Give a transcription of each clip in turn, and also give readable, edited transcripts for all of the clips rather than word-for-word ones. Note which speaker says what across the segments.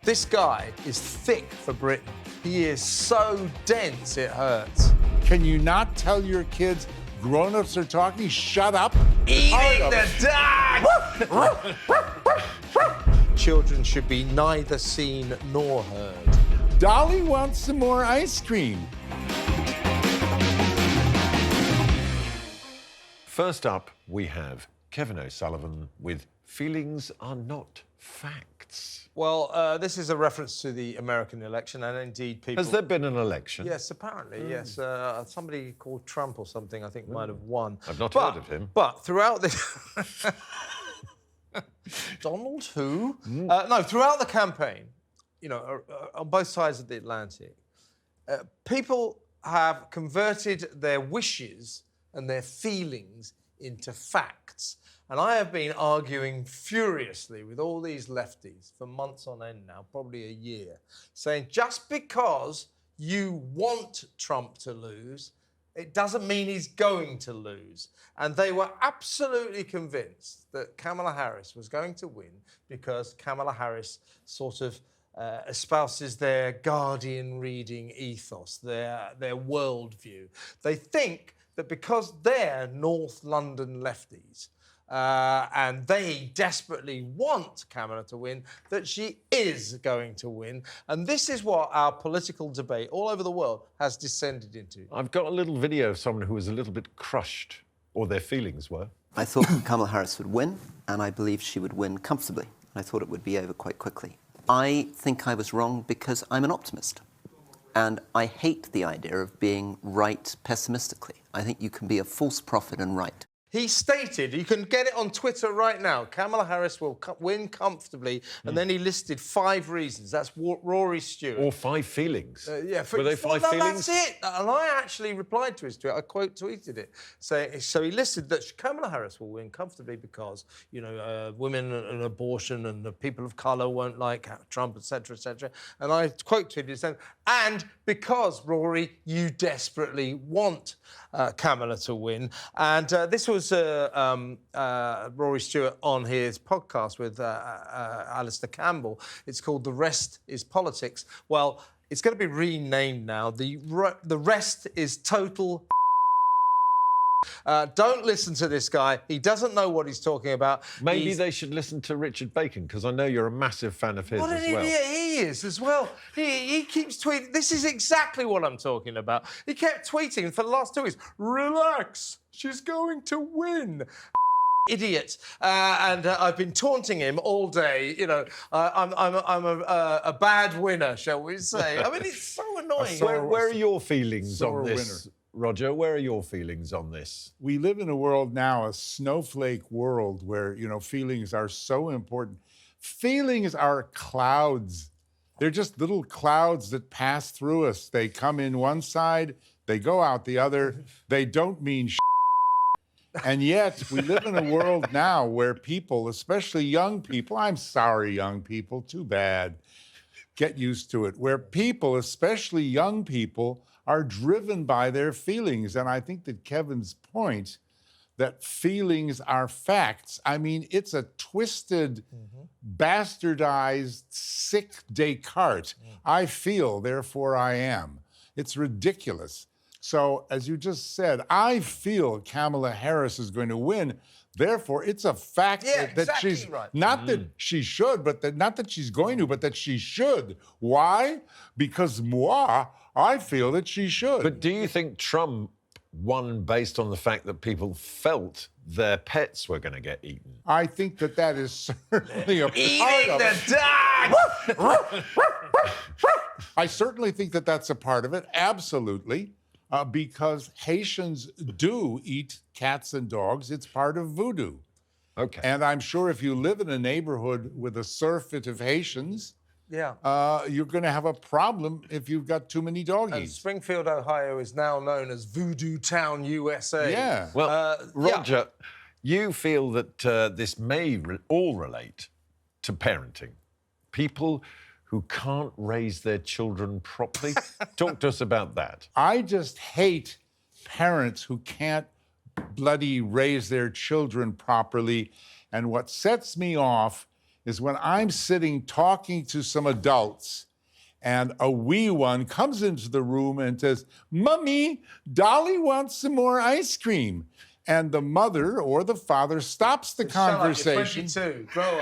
Speaker 1: This guy is thick for Britain. He is so dense it hurts.
Speaker 2: Can you not tell your kids grown-ups are talking? Shut up.
Speaker 1: Eating the dog! Children should be neither seen nor heard.
Speaker 2: Dolly wants some more ice cream.
Speaker 3: First up, we have Kevin O'Sullivan with Feelings Are Not Facts.
Speaker 1: Well, this is a reference to the American election, and indeed people...
Speaker 3: Has there been an election?
Speaker 1: Yes, apparently, yes. Somebody called Trump or something, I think, might have won.
Speaker 3: I've not heard of him.
Speaker 1: But throughout the... Donald who? No, throughout the campaign, you know, on both sides of the Atlantic, people have converted their wishes and their feelings into facts. And I have been arguing furiously with all these lefties for months on end now, probably a year, saying just because you want Trump to lose, it doesn't mean he's going to lose. And they were absolutely convinced that Kamala Harris was going to win because Kamala Harris sort of espouses their Guardian reading ethos, their worldview. They think that because they're North London lefties, and they desperately want Kamala to win, that she is going to win. And this is what our political debate all over the world has descended into.
Speaker 3: I've got a little video of someone who was a little bit crushed, or their feelings were.
Speaker 4: I thought Kamala Harris would win, and I believe she would win comfortably. I thought it would be over quite quickly. I think I was wrong because I'm an optimist. And I hate the idea of being right pessimistically. I think you can be a false prophet and right.
Speaker 1: He stated, you can get it on Twitter right now, Kamala Harris will win comfortably, and then he listed 5 reasons. That's Rory Stewart.
Speaker 3: Or 5 feelings.
Speaker 1: Yeah,
Speaker 3: Were they 5 feelings?
Speaker 1: That's it. And I actually replied to his tweet. I quote tweeted it. So he listed that Kamala Harris will win comfortably because, you know, women and abortion and the people of colour won't like Trump, etc., etc. And I quote tweeted it saying, and because, Rory, you desperately want Kamala to win. And this was Rory Stewart on his podcast with Alistair Campbell. It's called The Rest is Politics. Well, it's going to be renamed now. The Rest is Total. Don't listen to this guy. He doesn't know what he's talking about.
Speaker 3: Maybe they should listen to Richard Bacon, because I know you're a massive fan of his as well.
Speaker 1: What an idiot he is as well. He keeps tweeting. This is exactly what I'm talking about. He kept tweeting for the last 2 weeks. Relax, she's going to win. Idiot. And I've been taunting him all day. You know, I'm a bad winner, shall we say. I mean, it's so annoying.
Speaker 3: Where are your feelings on this?
Speaker 2: Winner.
Speaker 3: Roger, where are your feelings on this?
Speaker 2: We live in a world now, a snowflake world, where, you know, feelings are so important. Feelings are clouds. They're just little clouds that pass through us. They come in one side, they go out the other. They don't mean And yet, we live in a world now where people, especially young people, I'm sorry, young people, too bad, get used to it, where people, especially young people, are driven by their feelings. And I think that Kevin's point that feelings are facts, I mean, it's a twisted, bastardized, sick Descartes. I feel, therefore I am. It's ridiculous. So, as you just said, I feel Kamala Harris is going to win. Therefore, it's a fact that she's
Speaker 1: right.
Speaker 2: Not that she should, but that not that she's going to, but that she should. Why? Because I feel that she should.
Speaker 3: But do you think Trump won based on the fact that people felt their pets were going to get eaten?
Speaker 2: I think that is certainly a part
Speaker 1: Eating
Speaker 2: of
Speaker 1: the
Speaker 2: it.
Speaker 1: dog!
Speaker 2: I certainly think that that's a part of it, absolutely. Because Haitians do eat cats and dogs. It's part of voodoo.
Speaker 3: Okay.
Speaker 2: And I'm sure if you live in a neighborhood with a surfeit of Haitians, you're going to have a problem if you've got too many doggies.
Speaker 1: And Springfield, Ohio is now known as Voodoo Town, USA.
Speaker 2: Yeah.
Speaker 3: Well, Roger, you feel that this may all relate to parenting. People who can't raise their children properly. Talk to us about that.
Speaker 2: I just hate parents who can't bloody raise their children properly. And what sets me off is when I'm sitting talking to some adults and a wee one comes into the room and says, "Mummy, Dolly wants some more ice cream." And the mother or the father stops the conversation.
Speaker 1: Shut up, you're 22, grow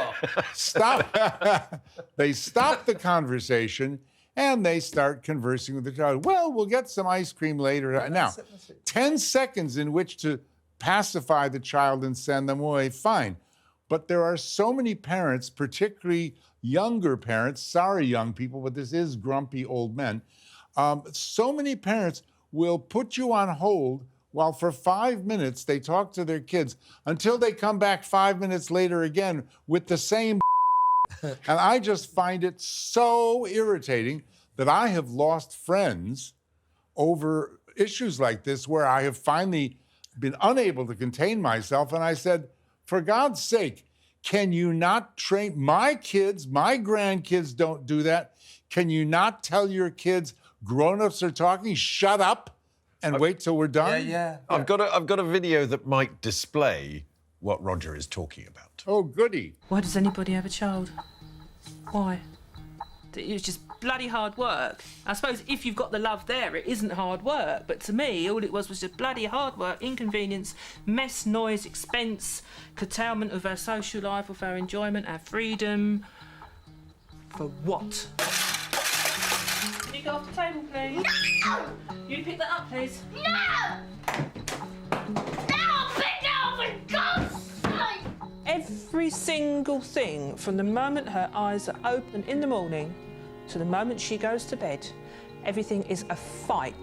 Speaker 1: up.
Speaker 2: They stop the conversation and they start conversing with the child. "Well, we'll get some ice cream later." Now, 10 seconds in which to pacify the child and send them away, fine. But there are so many parents, particularly younger parents, sorry, young people, but this is grumpy old men. So many parents will put you on hold while for 5 minutes they talk to their kids until they come back 5 minutes later again with the same. And I just find it so irritating that I have lost friends over issues like this, where I have finally been unable to contain myself. And I said, for God's sake, can you not train my kids? My grandkids don't do that. Can you not tell your kids, grown-ups are talking, shut up and wait till we're done?
Speaker 1: Yeah.
Speaker 3: I've got a video that might display what Roger is talking about.
Speaker 2: Oh, goody.
Speaker 5: Why does anybody have a child? Why? It's just bloody hard work. I suppose if you've got the love there, it isn't hard work. But to me, all it was just bloody hard work, inconvenience, mess, noise, expense, curtailment of our social life, of our enjoyment, our freedom. For what? Can you go off the table, please?
Speaker 6: No!
Speaker 5: You pick that up, please.
Speaker 6: No! No! Pick it up for God's sake!
Speaker 5: Every single thing, from the moment her eyes are open in the morning to the moment she goes to bed, everything is a fight.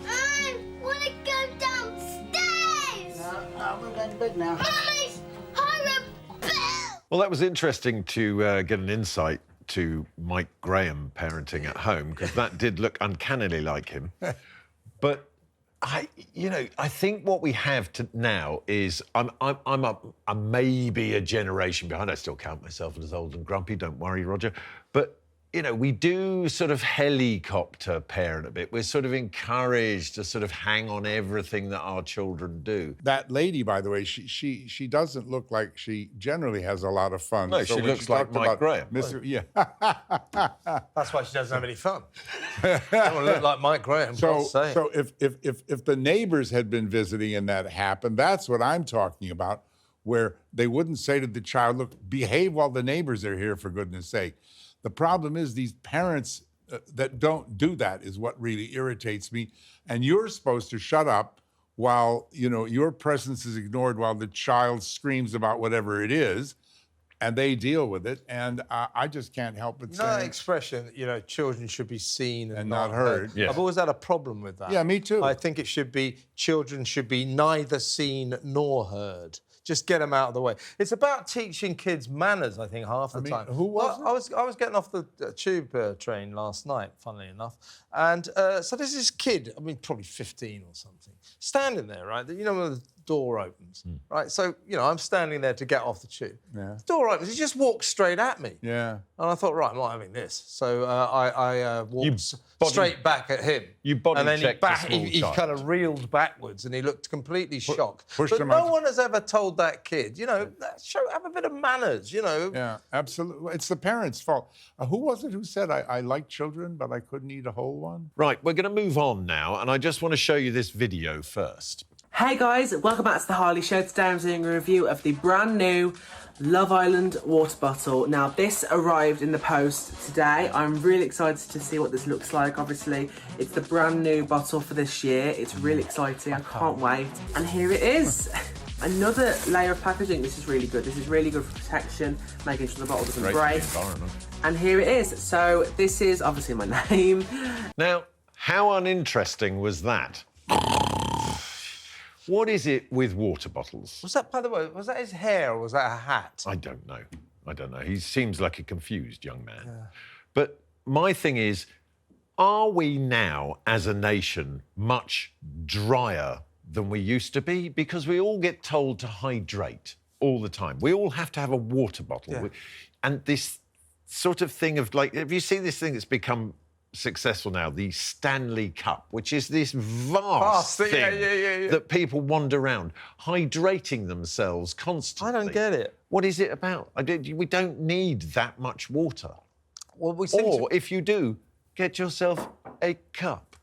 Speaker 6: I want to go downstairs!
Speaker 7: No, we're going to bed now.
Speaker 6: Mummy's horrible!
Speaker 3: Well, that was interesting to get an insight to Mike Graham parenting at home, because that did look uncannily like him. But I think what we have now is I'm maybe a generation behind. I still count myself as old and grumpy. Don't worry, Roger. But we do sort of helicopter parent a bit. We're sort of encouraged to sort of hang on everything that our children do.
Speaker 2: That lady, by the way, she doesn't look like she generally has a lot of fun.
Speaker 3: No, she looks like Mike Graham.
Speaker 2: Yeah.
Speaker 1: That's why she doesn't have any fun. I don't want to look like Mike Graham.
Speaker 2: So if the neighbors had been visiting and that happened, that's what I'm talking about, where they wouldn't say to the child, "Look, behave while the neighbors are here, for goodness sake." The problem is these parents that don't do that is what really irritates me. And you're supposed to shut up while, your presence is ignored while the child screams about whatever it is, and they deal with it. And I just can't help but say...
Speaker 1: that expression, children should be seen and
Speaker 2: not heard.
Speaker 3: Yes.
Speaker 1: I've always had a problem with that.
Speaker 2: Yeah, me too.
Speaker 1: I think it should be, children should be neither seen nor heard. Just get them out of the way. It's about teaching kids manners, I think, half the time.
Speaker 2: Who was it?
Speaker 1: I was getting off the tube train last night, funnily enough, and so there's this kid, probably 15 or something, standing there, right? When the door opens, right? So, I'm standing there to get off the tube.
Speaker 2: Yeah.
Speaker 1: The door opens, he just walks straight at me.
Speaker 2: Yeah.
Speaker 1: And I thought, right, I'm not having this. So I walked straight back at him.
Speaker 3: You body
Speaker 1: and then
Speaker 3: checked the small
Speaker 1: he
Speaker 3: child.
Speaker 1: kind of reeled backwards and he looked completely shocked.
Speaker 2: pushed
Speaker 1: But
Speaker 2: him
Speaker 1: no
Speaker 2: out.
Speaker 1: one has ever told that kid, have a bit of manners,
Speaker 2: Yeah, absolutely. It's the parents' fault. Who was it who said, I like children, but I couldn't eat a whole one?
Speaker 3: Right, we're going to move on now, and I just want to show you this video first.
Speaker 8: Hey guys, welcome back to the Harley Show. Today I'm doing a review of the brand new Love Island water bottle. Now this arrived in the post today. I'm really excited to see what this looks like. Obviously, it's the brand new bottle for this year. It's really exciting, I can't wait. And here it is. Another layer of packaging. This is really good. This is really good for protection, making sure the bottle doesn't break. And here it is. So this is obviously my name.
Speaker 3: Now, how uninteresting was that? What is it with water bottles?
Speaker 1: Was that, by the way, was that his hair or was that a hat?
Speaker 3: I don't know. He seems like a confused young man. Yeah. But my thing is, are we now, as a nation, much drier than we used to be? Because we all get told to hydrate all the time. We all have to have a water bottle.
Speaker 1: Yeah.
Speaker 3: And this sort of thing of, have you seen this thing that's become successful now, the Stanley Cup, which is this vast thing
Speaker 1: yeah.
Speaker 3: that people wander around, hydrating themselves constantly.
Speaker 1: I don't get it.
Speaker 3: What is it about? We don't need that much water.
Speaker 1: Well, we seem
Speaker 3: Or if you do, get yourself a cup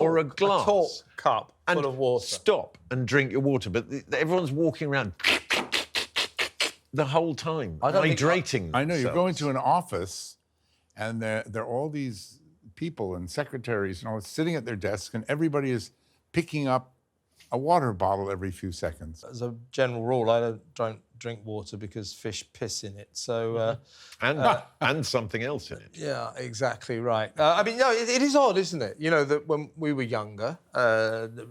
Speaker 3: or a glass.
Speaker 1: A talk cup
Speaker 3: and
Speaker 1: full of water.
Speaker 3: Stop and drink your water. But everyone's walking around the whole time, hydrating
Speaker 2: I know, you're
Speaker 3: themselves.
Speaker 2: going to an office and there are all these people and secretaries and all sitting at their desks, and everybody is picking up a water bottle every few seconds.
Speaker 1: As a general rule, I don't drink water because fish piss in it. So,
Speaker 3: and something else in it.
Speaker 1: yeah, exactly right. I mean, no, it is odd, isn't it? You know, that when we were younger,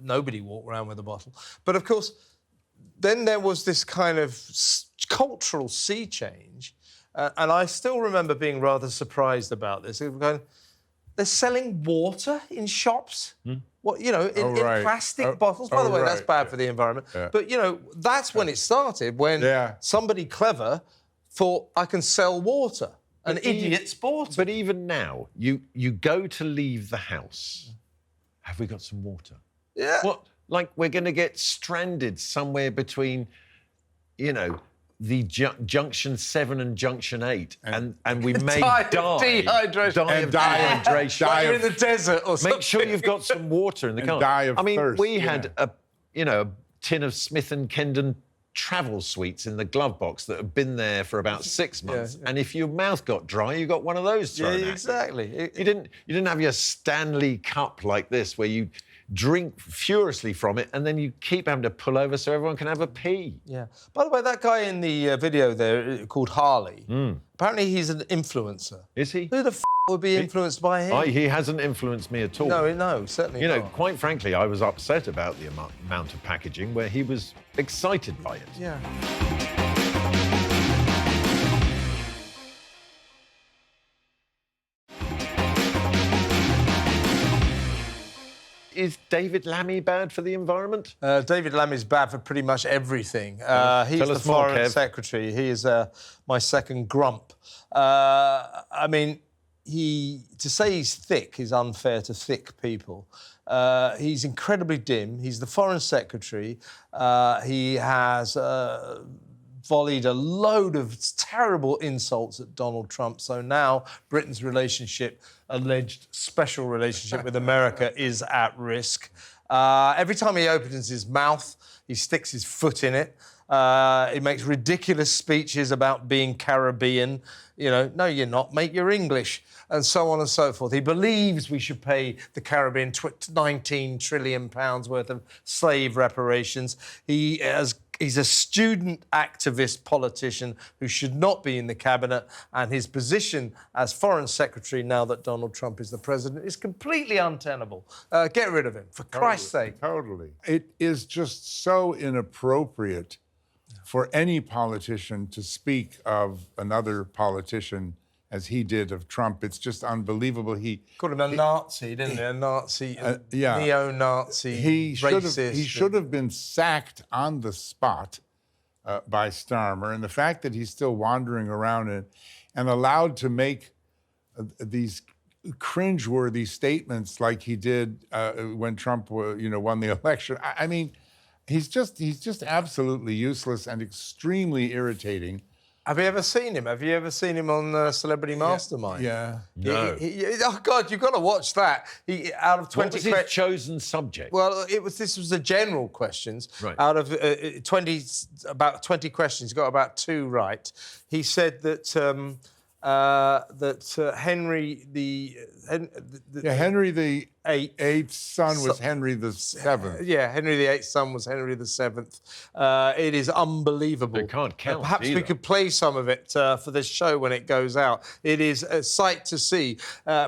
Speaker 1: nobody walked around with a bottle. But of course, then there was this kind of cultural sea change. And I still remember being rather surprised about this. They're selling water in shops. What, you know, in plastic bottles. By the way, that's bad for the environment.
Speaker 2: Yeah.
Speaker 1: But, you know, that's when it started, when somebody clever thought, I can sell water. An idiot's bought it.
Speaker 3: But even now, you go to leave the house. Have we got some water?
Speaker 1: Yeah.
Speaker 3: What? Like we're going to get stranded somewhere between, you know, the junction 7 and junction 8, and we may die of dehydration.
Speaker 1: Like you're in the desert or something.
Speaker 3: Make sure you've got some water in the car.
Speaker 2: Die of thirst,
Speaker 3: we had a tin of Smith and Kendon travel sweets in the glove box that have been there for about 6 months.
Speaker 1: Yeah.
Speaker 3: And if your mouth got dry, you got one of those thrown at you.
Speaker 1: Exactly.
Speaker 3: You didn't have your Stanley Cup like this where you drink furiously from it and then you keep having to pull over so everyone can have a pee.
Speaker 1: Yeah. By the way, that guy in the video there called Harley, apparently he's an influencer.
Speaker 3: Is he?
Speaker 1: Who the would be influenced by him?
Speaker 3: He hasn't influenced me at all.
Speaker 1: No, certainly not.
Speaker 3: You know, quite frankly, I was upset about the amount of packaging where he was excited by it.
Speaker 1: Yeah.
Speaker 3: Is David Lammy bad for the environment?
Speaker 1: David Lammy's bad for pretty much everything. He's
Speaker 3: Tell
Speaker 1: the
Speaker 3: us more,
Speaker 1: foreign
Speaker 3: Kev.
Speaker 1: secretary. He is my second grump. I mean, to say he's thick is unfair to thick people. He's incredibly dim. He's the foreign secretary. He has volleyed a load of terrible insults at Donald Trump. So now Britain's alleged special relationship with America is at risk. Every time he opens his mouth, he sticks his foot in it. He makes ridiculous speeches about being Caribbean. You know, no, you're not, mate, you're English, and so on and so forth. He believes we should pay the Caribbean £19 trillion worth of slave reparations. He's a student activist politician who should not be in the cabinet, and his position as foreign secretary now that Donald Trump is the president is completely untenable. Get rid of him, for Christ's sake.
Speaker 2: Totally. It is just so inappropriate for any politician to speak of another politician as he did of Trump. It's just unbelievable. He
Speaker 1: called him a Nazi, didn't he? A Nazi, neo-Nazi, racist.
Speaker 2: He should have been sacked on the spot by Starmer. And the fact that he's still wandering around and allowed to make these cringeworthy statements like he did when Trump won the election. I mean, he's just absolutely useless and extremely irritating.
Speaker 1: Have you ever seen him? Have you ever seen him on Celebrity Mastermind?
Speaker 2: Yeah.
Speaker 3: No.
Speaker 1: Oh God, you've got to watch that. Out of 20
Speaker 3: What was his chosen subject?
Speaker 1: Well, this was the general questions.
Speaker 3: Right.
Speaker 1: Out of about 20 questions, he got about 2 right. He said that Henry
Speaker 2: Henry the Eighth's son was Henry the Seventh.
Speaker 1: Yeah, Henry VIII's son was Henry VII. It is unbelievable.
Speaker 3: They can't count
Speaker 1: Perhaps we
Speaker 3: either.
Speaker 1: could play some of it for this show when it goes out. It is a sight to see,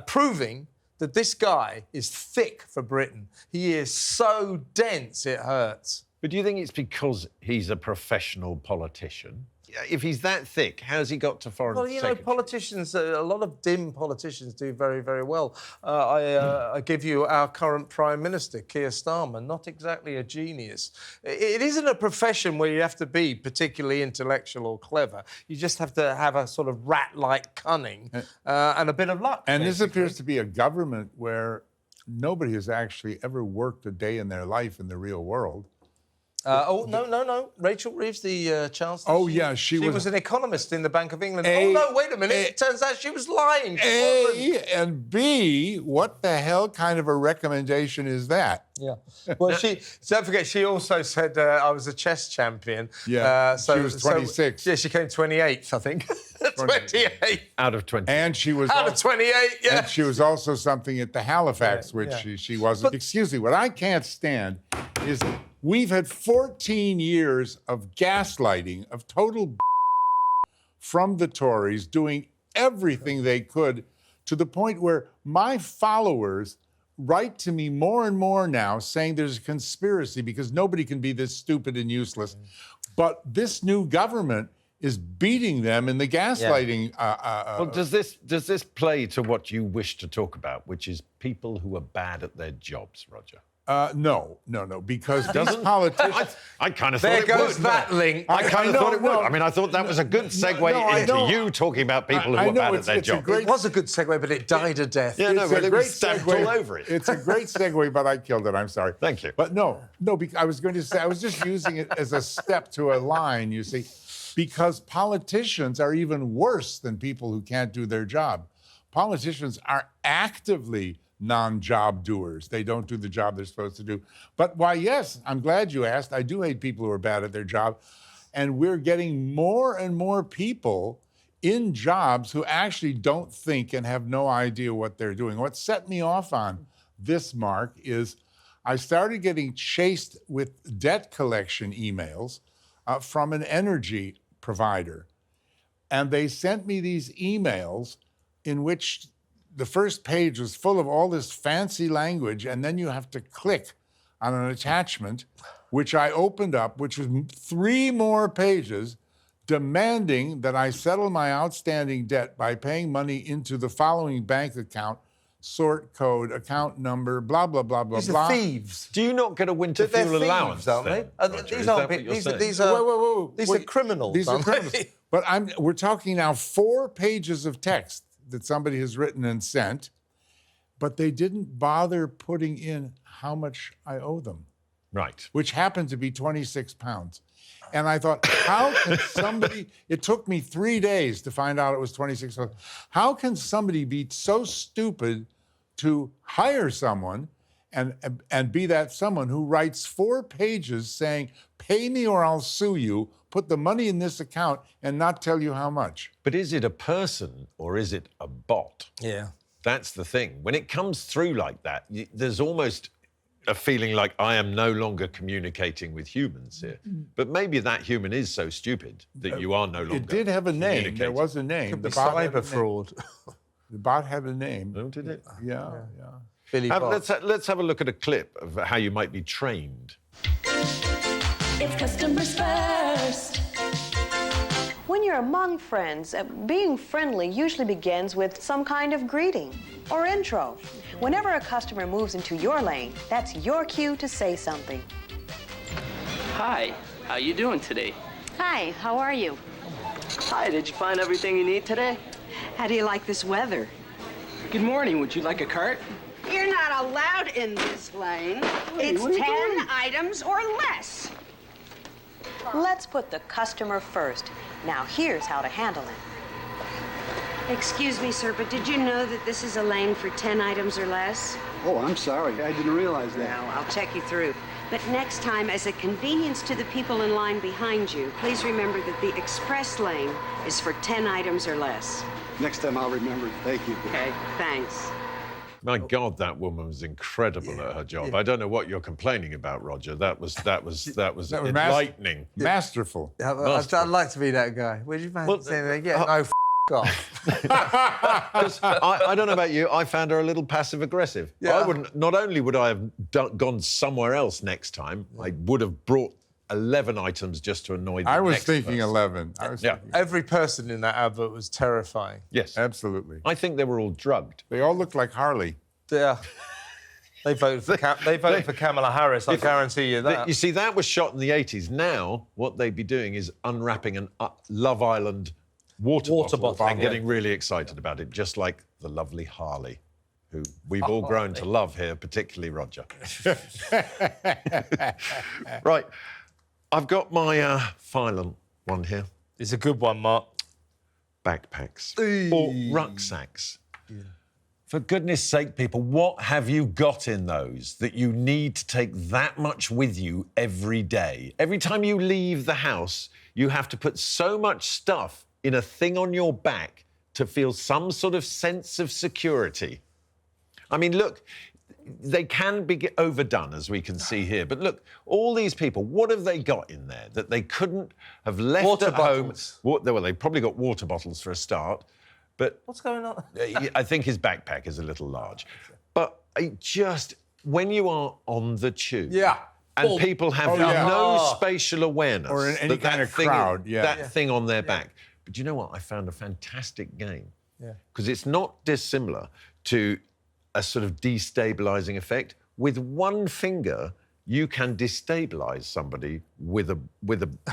Speaker 1: proving that this guy is thick for Britain. He is so dense, it hurts.
Speaker 3: But do you think it's because he's a professional politician? if he's that thick, how's he got to foreign
Speaker 1: Well, you know,
Speaker 3: secretary?
Speaker 1: politicians, a lot of dim politicians do very, very well. I give you our current Prime Minister, Keir Starmer, not exactly a genius. It isn't a profession where you have to be particularly intellectual or clever. You just have to have a sort of rat-like cunning and a bit of luck.
Speaker 2: And this
Speaker 1: basically.
Speaker 2: appears to be a government where nobody has actually ever worked a day in their life in the real world.
Speaker 1: No. Rachel Reeves, the Chancellor.
Speaker 2: Oh, yeah, she
Speaker 1: was an economist in the Bank of England.
Speaker 2: A-
Speaker 1: oh, no, wait a minute. It turns out she was lying.
Speaker 2: A, and B, what the hell kind of a recommendation is that?
Speaker 1: Yeah. Well, don't forget, she also said I was a chess champion.
Speaker 2: Yeah, she was 26.
Speaker 1: Yeah, she came 28th, I think. 28.
Speaker 3: Out of 20.
Speaker 2: And she was...
Speaker 1: Out of 28, yeah.
Speaker 2: And she was also something at the Halifax,
Speaker 1: Yeah,
Speaker 2: which
Speaker 1: yeah.
Speaker 2: she wasn't. Excuse me, what I can't stand is we've had 14 years of gaslighting, of total from the Tories doing everything they could to the point where my followers write to me more and more now saying there's a conspiracy because nobody can be this stupid and useless. But this new government is beating them in the gaslighting.
Speaker 3: Well, does this play to what you wish to talk about, which is people who are bad at their jobs, Roger?
Speaker 2: No, because these politicians...
Speaker 3: I kind of thought
Speaker 1: There
Speaker 3: it
Speaker 1: goes
Speaker 3: would.
Speaker 1: that link.
Speaker 3: I kind of
Speaker 2: know,
Speaker 3: thought it would.
Speaker 2: no.
Speaker 3: I mean, I thought that was a good segue
Speaker 2: I
Speaker 3: into
Speaker 2: know.
Speaker 3: you talking about people
Speaker 2: I
Speaker 3: who are
Speaker 2: know,
Speaker 3: bad at their
Speaker 2: it's a
Speaker 3: job.
Speaker 2: great-
Speaker 1: It was a good segue, but it died a death.
Speaker 3: Yeah, no,
Speaker 2: It's a
Speaker 3: but it
Speaker 2: great
Speaker 3: was stamped
Speaker 2: segue.
Speaker 3: all over it.
Speaker 2: It's a great segue, but I killed it. I'm sorry.
Speaker 3: Thank you.
Speaker 2: But no, because I was going to say, I was just using it as a step to a line, you see, because politicians are even worse than people who can't do their job. Politicians are actively non-job doers. They don't do the job they're supposed to do. But why, yes, I'm glad you asked. I do hate people who are bad at their job. And we're getting more and more people in jobs who actually don't think and have no idea what they're doing. What set me off on this, Mark, is I started getting chased with debt collection emails from an energy provider. And they sent me these emails in which the first page was full of all this fancy language, and then you have to click on an attachment, which I opened up, which was 3 more pages, demanding that I settle my outstanding debt by paying money into the following bank account, sort code, account number, blah, blah, blah, blah,
Speaker 1: These
Speaker 2: blah.
Speaker 1: are thieves.
Speaker 3: Do you not get a winter
Speaker 1: They're
Speaker 3: fuel
Speaker 1: thieves,
Speaker 3: allowance,
Speaker 1: aren't
Speaker 3: then,
Speaker 1: they?
Speaker 3: Roger?
Speaker 1: These
Speaker 3: Is
Speaker 1: aren't
Speaker 3: that what
Speaker 1: big-
Speaker 3: you're
Speaker 1: these
Speaker 3: saying?
Speaker 1: are these are
Speaker 2: Whoa.
Speaker 1: these are
Speaker 2: Wait.
Speaker 1: criminals.
Speaker 2: These are
Speaker 1: aren't they?
Speaker 2: criminals. But we're talking now 4 pages of text that somebody has written and sent, but they didn't bother putting in how much I owe them,
Speaker 3: Right.
Speaker 2: which happened to be 26 pounds. And I thought, how can somebody, it took me 3 days to find out it was 26 pounds. How can somebody be so stupid to hire someone and be that someone who writes 4 pages saying, pay me or I'll sue you, put the money in this account and not tell you how much?
Speaker 3: But is it a person or is it a bot?
Speaker 1: Yeah.
Speaker 3: That's the thing. When it comes through like that, there's almost a feeling like I am no longer communicating with humans here. But maybe that human is so stupid that you are no longer.
Speaker 2: It did have a name. There was a name.
Speaker 1: Could be
Speaker 2: bot had a
Speaker 1: cyber
Speaker 2: name.
Speaker 1: fraud.
Speaker 2: The bot had a name.
Speaker 3: Oh, did it?
Speaker 2: Yeah.
Speaker 1: Billy Bob.
Speaker 3: Let's have a look at a clip of how you might be trained.
Speaker 7: It's customers first.
Speaker 9: When you're among friends, being friendly usually begins with some kind of greeting or intro. Whenever a customer moves into your lane, that's your cue to say something.
Speaker 10: Hi, how you doing today?
Speaker 9: Hi, how are you?
Speaker 10: Hi, did you find everything you need today?
Speaker 9: How do you like this weather?
Speaker 10: Good morning, would you like a cart?
Speaker 11: You're not allowed in this lane.
Speaker 10: Hey,
Speaker 11: It's
Speaker 10: what are you
Speaker 11: 10
Speaker 10: doing?
Speaker 11: items or less.
Speaker 9: Let's put the customer first. Now here's how to handle it.
Speaker 11: Excuse me, sir, but did you know that this is a lane for 10 items or less?
Speaker 12: Oh, I'm sorry. I didn't realize that.
Speaker 11: No, I'll check you through. But next time, as a convenience to the people in line behind you, please remember that the express lane is for 10 items or less.
Speaker 12: Next time I'll remember. Thank you.
Speaker 11: Okay, thanks.
Speaker 3: My God, that woman was incredible at her job. I don't know what you're complaining about, Roger. That was enlightening.
Speaker 2: Masterful.
Speaker 1: I'd like to be that guy. Would you fancy saying that? Yeah, no, off.
Speaker 3: 'Cause I don't know about you, I found her a little passive-aggressive.
Speaker 1: Yeah.
Speaker 3: I wouldn't. Not only would I have gone somewhere else next time, I would have brought 11 items just to annoy the
Speaker 2: I was
Speaker 3: next
Speaker 2: thinking
Speaker 3: person.
Speaker 2: 11. I was thinking.
Speaker 1: Every person in that advert was terrifying.
Speaker 3: Yes.
Speaker 2: Absolutely.
Speaker 3: I think they were all drugged.
Speaker 2: They all looked like Harley.
Speaker 1: Yeah. They voted for for Kamala Harris. I guarantee you that.
Speaker 3: You see, that was shot in the 80s. Now, what they'd be doing is unwrapping an Love Island water bottle and getting really excited about it, just like the lovely Harley, who we've all grown to love here, particularly Roger. Right, I've got my final one here.
Speaker 1: It's a good one, Mark.
Speaker 3: Backpacks or rucksacks. Yeah. For goodness sake, people, what have you got in those that you need to take that much with you every day? Every time you leave the house, you have to put so much stuff in a thing on your back to feel some sort of sense of security. I mean, look, they can be overdone, as we can see here. But look, all these people, what have they got in there that they couldn't have left at home? Well, they probably got water bottles for a start. But
Speaker 1: what's going on?
Speaker 3: I think his backpack is a little large. But when you are on the tube, and people have no spatial awareness,
Speaker 2: or in any kind of crowd,
Speaker 3: that thing on their back. But you know what? I found a fantastic game. Because it's not dissimilar to a sort of destabilising effect. With one finger, you can destabilise somebody with a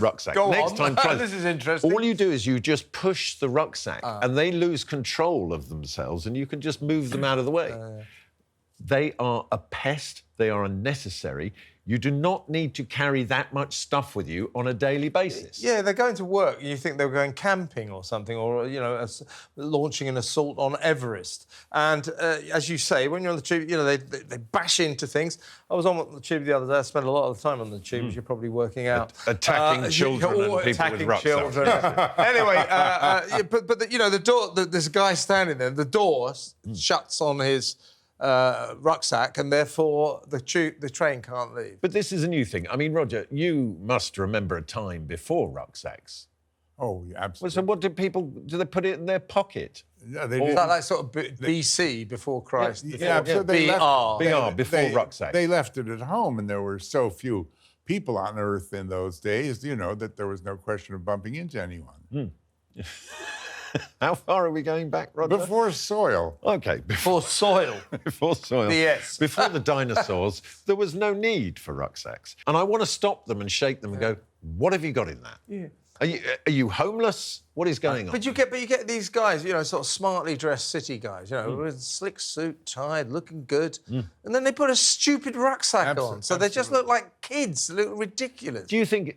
Speaker 3: rucksack.
Speaker 1: Next
Speaker 3: time, try
Speaker 1: this is interesting.
Speaker 3: All you do is you just push the rucksack and they lose control of themselves and you can just move them out of the way. They are a pest. They are unnecessary. You do not need to carry that much stuff with you on a daily basis.
Speaker 1: Yeah, they're going to work. You think they're going camping or something, or, launching an assault on Everest. And as you say, when you're on the tube, they bash into things. I was on the tube the other day. I spent a lot of the time on the tube, as you're probably working out.
Speaker 3: Attacking children and people with rucksacks.
Speaker 1: Anyway, the door, there's a guy standing there. The door shuts on his rucksack, and therefore the train can't leave.
Speaker 3: But this is a new thing. I mean, Roger, you must remember a time before rucksacks.
Speaker 2: Oh, yeah, absolutely.
Speaker 3: So what do they put it in their pocket?
Speaker 2: Yeah, they
Speaker 1: did. Like sort of BC, before Christ.
Speaker 2: So they
Speaker 3: BR, before rucksacks.
Speaker 2: They left it at home, and there were so few people on Earth in those days, that there was no question of bumping into anyone.
Speaker 3: How far are we going back, Roger?
Speaker 2: Before soil.
Speaker 3: OK.
Speaker 1: Before soil.
Speaker 3: Before soil.
Speaker 1: Yes.
Speaker 3: Before the dinosaurs, there was no need for rucksacks. And I want to stop them and shake them and go, what have you got in that? Yeah. Are you homeless? What is going on?
Speaker 1: But you get these guys, sort of smartly dressed city guys, with a slick suit, tied, looking good, and then they put a stupid rucksack on, so they just look like kids, they look ridiculous.
Speaker 3: Do you think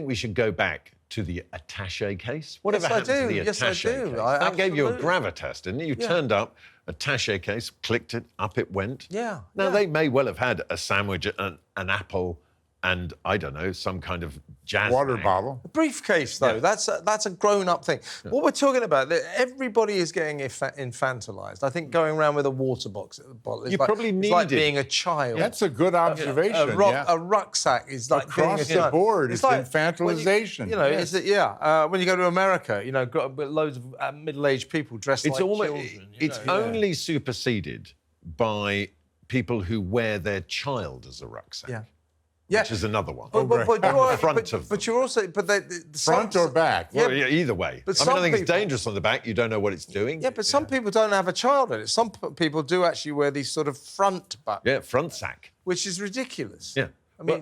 Speaker 3: we should go back to the attaché case? Whatever happened to the attaché case? That gave you a gravitas, didn't it? You turned up, attaché case, clicked it, up it went.
Speaker 1: Yeah.
Speaker 3: Now, they may well have had a sandwich, an apple, and, I don't know, some kind of jazz
Speaker 2: water
Speaker 3: bag.
Speaker 2: bottle.
Speaker 1: A briefcase, though, that's a grown-up thing. Yeah. What we're talking about, everybody is getting infantilized. I think going around with a water bottle is like being a child.
Speaker 2: That's a good observation.
Speaker 1: A rucksack is like
Speaker 2: across
Speaker 1: being a
Speaker 2: the board. It's like infantilization.
Speaker 1: When you go to America, got loads of middle-aged people dressed like children.
Speaker 3: It's only superseded by people who wear their child as a rucksack.
Speaker 1: Yeah.
Speaker 3: Which is another one.
Speaker 1: But you're also...
Speaker 2: front or back?
Speaker 3: Well, either way. But I think it's dangerous on the back. You don't know what it's doing.
Speaker 1: Yeah, but some people don't have a child in it. Some people do actually wear these sort of front buttons.
Speaker 3: Yeah, front sack.
Speaker 1: Which is ridiculous.
Speaker 3: Yeah.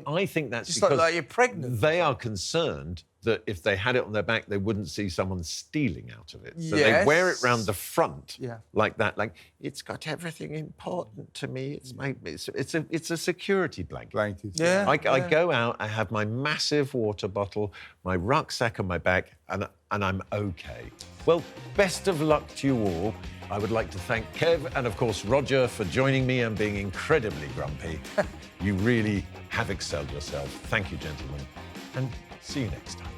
Speaker 3: I think that's
Speaker 1: just
Speaker 3: because
Speaker 1: like you're pregnant.
Speaker 3: They are concerned that if they had it on their back, they wouldn't see someone stealing out of it. So they wear it round the front like that. Like, it's got everything important to me. It's a security blanket.
Speaker 1: Yeah.
Speaker 3: I go out, I have my massive water bottle, my rucksack on my back, and I'm okay. Well, best of luck to you all. I would like to thank Kev and, of course, Roger for joining me and being incredibly grumpy. You really have excelled yourself. Thank you, gentlemen. And see you next time.